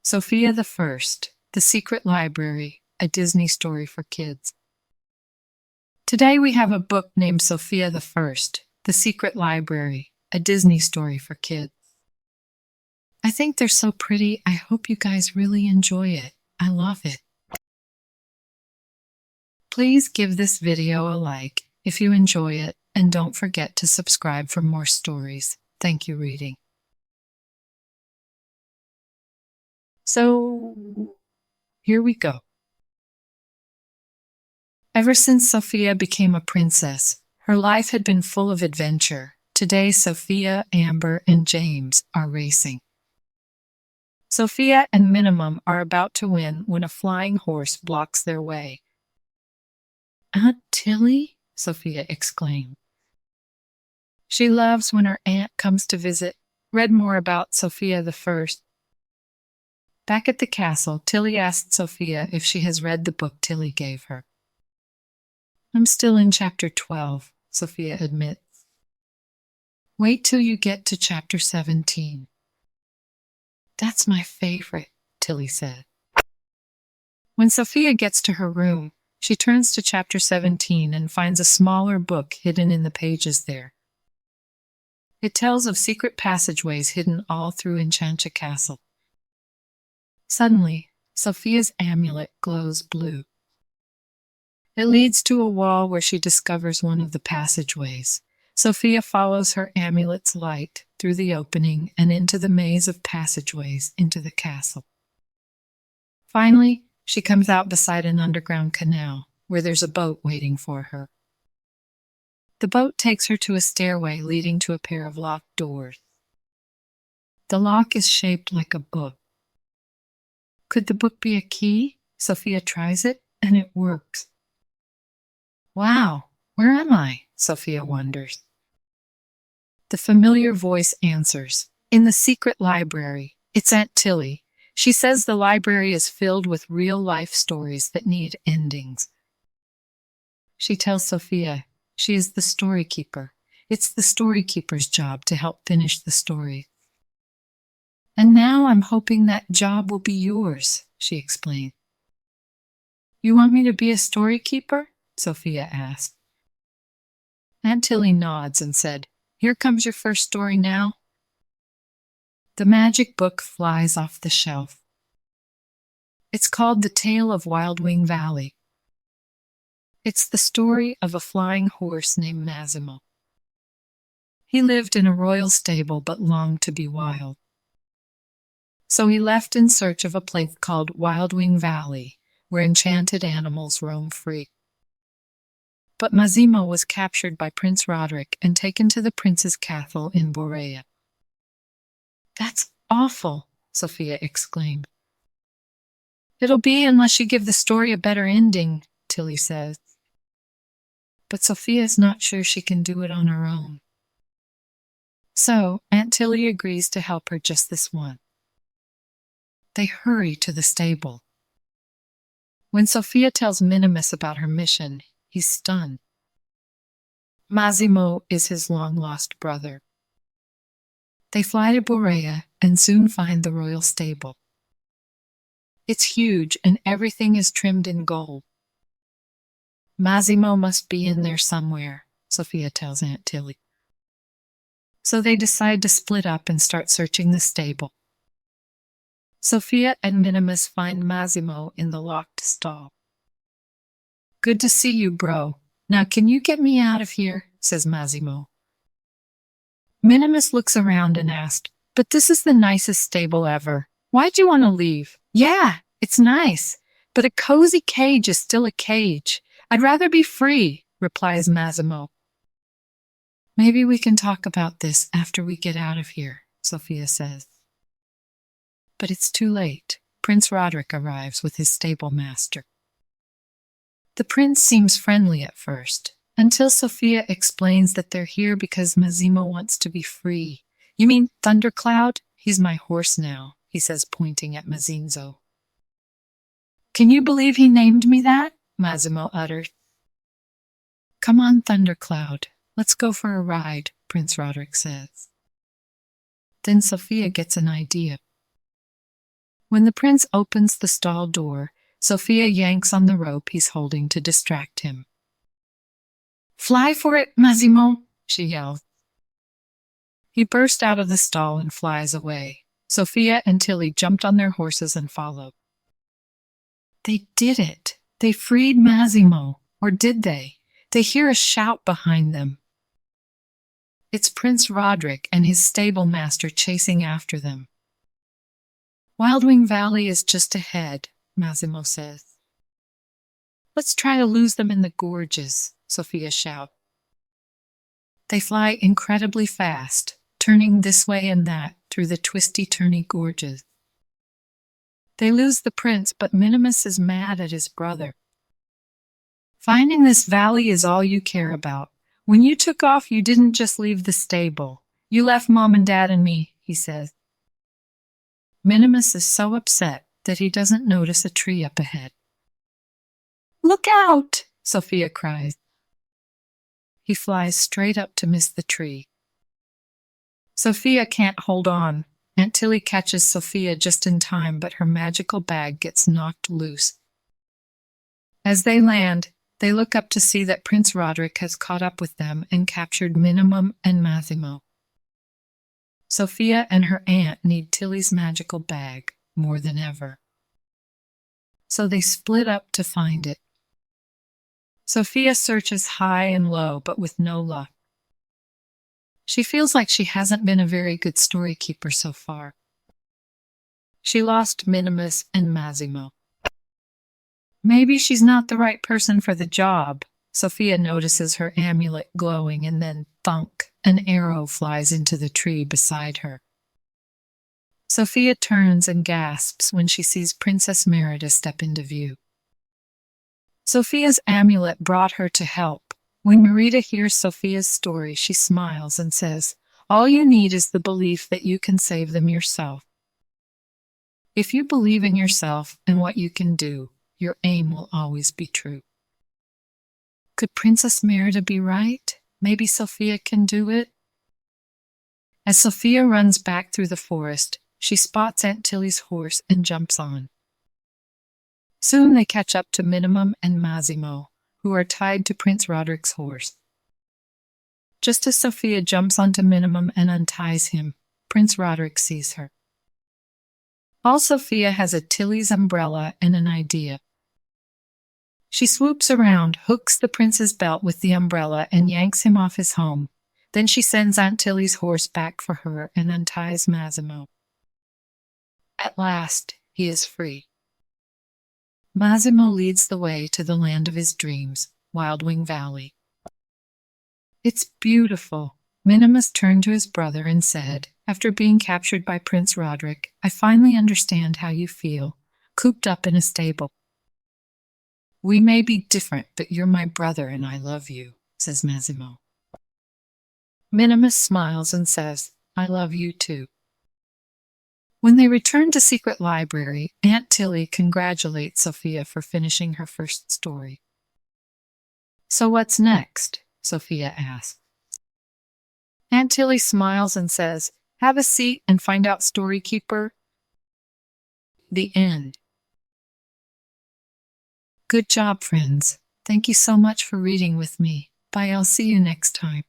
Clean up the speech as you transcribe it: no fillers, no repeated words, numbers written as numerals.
Sofia the First, The Secret Library, a Disney story for kids. Today we have a book named Sofia the First, The Secret Library, a Disney story for kids. I think they're so pretty. I hope you guys really enjoy it. I love it. Please give this video a like if you enjoy it, and don't forget to subscribe for more stories. Thank you, reading. So, here we go. Ever since Sofia became a princess, her life had been full of adventure. Today, Sofia, Amber, and James are racing. Sofia and Minimum are about to win when a flying horse blocks their way. "Aunt Tilly?" Sofia exclaimed. She loves when her aunt comes to visit. Read more about Sofia the First. Back at the castle, Tilly asked Sofia if she has read the book Tilly gave her. "I'm still in chapter 12, Sofia admits. "Wait till you get to chapter 17. "That's my favorite," Tilly said. When Sofia gets to her room, she turns to chapter 17 and finds a smaller book hidden in the pages there. It tells of secret passageways hidden all through Enchantia Castle. Suddenly, Sofia's amulet glows blue. It leads to a wall where she discovers one of the passageways. Sofia follows her amulet's light through the opening and into the maze of passageways into the castle. Finally, she comes out beside an underground canal where there's a boat waiting for her. The boat takes her to a stairway leading to a pair of locked doors. The lock is shaped like a book. Could the book be a key? Sofia tries it, and it works. "Wow, where am I?" Sofia wonders. The familiar voice answers, "In the secret library. It's Aunt Tilly. She says the library is filled with real-life stories that need endings." She tells Sofia she is the story keeper. It's the story keeper's job to help finish the story. "And now I'm hoping that job will be yours," she explained. "You want me to be a story keeper?" Sofia asked. Aunt Tilly nods and said, "Here comes your first story now." The magic book flies off the shelf. It's called The Tale of Wildwing Valley. It's the story of a flying horse named Massimo. He lived in a royal stable but longed to be wild. So he left in search of a place called Wildwing Valley, where enchanted animals roam free. But Massimo was captured by Prince Roderick and taken to the prince's castle in Borea. "That's awful," Sofia exclaimed. "It'll be unless you give the story a better ending," Tilly says. But Sofia is not sure she can do it on her own. So Aunt Tilly agrees to help her just this once. They hurry to the stable. When Sofia tells Minimus about her mission, he's stunned. Massimo is his long-lost brother. They fly to Borea and soon find the royal stable. It's huge and everything is trimmed in gold. "Massimo must be in there somewhere," Sofia tells Aunt Tilly. So they decide to split up and start searching the stable. Sofia and Minimus find Massimo in the locked stall. "Good to see you, bro. Now can you get me out of here?" says Massimo. Minimus looks around and asks, "But this is the nicest stable ever. Why'd you want to leave?" "Yeah, it's nice, but a cozy cage is still a cage. I'd rather be free," replies Massimo. "Maybe we can talk about this after we get out of here," Sofia says. But it's too late. Prince Roderick arrives with his stable master. The prince seems friendly at first, until Sofia explains that they're here because Massimo wants to be free. "You mean Thundercloud? He's my horse now," he says, pointing at Mazzinzo. "Can you believe he named me that?" Massimo uttered. "Come on, Thundercloud. Let's go for a ride," Prince Roderick says. Then Sofia gets an idea. When the prince opens the stall door, Sofia yanks on the rope he's holding to distract him. "Fly for it, Massimo!" she yells. He burst out of the stall and flies away. Sofia and Tilly jumped on their horses and followed. They did it. They freed Massimo. Or did they? They hear a shout behind them. It's Prince Roderick and his stable master chasing after them. "Wildwing Valley is just ahead," Massimo says. "Let's try to lose them in the gorges," Sofia shouts. They fly incredibly fast, turning this way and that through the twisty-turny gorges. They lose the prince, but Minimus is mad at his brother. "Finding this valley is all you care about. When you took off, you didn't just leave the stable. You left Mom and Dad and me," he says. Minimus is so upset that he doesn't notice a tree up ahead. "Look out!" Sofia cries. He flies straight up to miss the tree. Sofia can't hold on. Aunt Tilly catches Sofia just in time, but her magical bag gets knocked loose. As they land, they look up to see that Prince Roderick has caught up with them and captured Minimum and Massimo. Sofia and her aunt need Tilly's magical bag more than ever. So they split up to find it. Sofia searches high and low, but with no luck. She feels like she hasn't been a very good story keeper so far. She lost Minimus and Massimo. Maybe she's not the right person for the job. Sofia notices her amulet glowing, and then, thunk, an arrow flies into the tree beside her. Sofia turns and gasps when she sees Princess Merida step into view. Sofia's amulet brought her to help. When Merida hears Sofia's story, she smiles and says, "All you need is the belief that you can save them yourself. If you believe in yourself and what you can do, your aim will always be true." Could Princess Merida be right? Maybe Sofia can do it? As Sofia runs back through the forest, she spots Aunt Tilly's horse and jumps on. Soon they catch up to Minimum and Massimo, who are tied to Prince Roderick's horse. Just as Sofia jumps onto Minimum and unties him, Prince Roderick sees her. All Sofia has is Tilly's umbrella and an idea. She swoops around, hooks the prince's belt with the umbrella, and yanks him off his home. Then she sends Aunt Tilly's horse back for her and unties Massimo. At last, he is free. Massimo leads the way to the land of his dreams, Wildwing Valley. "It's beautiful." Minimus turned to his brother and said, "After being captured by Prince Roderick, I finally understand how you feel, cooped up in a stable." "We may be different, but you're my brother and I love you," says Massimo. Minimus smiles and says, "I love you too." When they return to Secret Library, Aunt Tilly congratulates Sofia for finishing her first story. "So what's next?" Sofia asks. Aunt Tilly smiles and says, "Have a seat and find out, Story Keeper." The end. Good job, friends. Thank you so much for reading with me. Bye, I'll see you next time.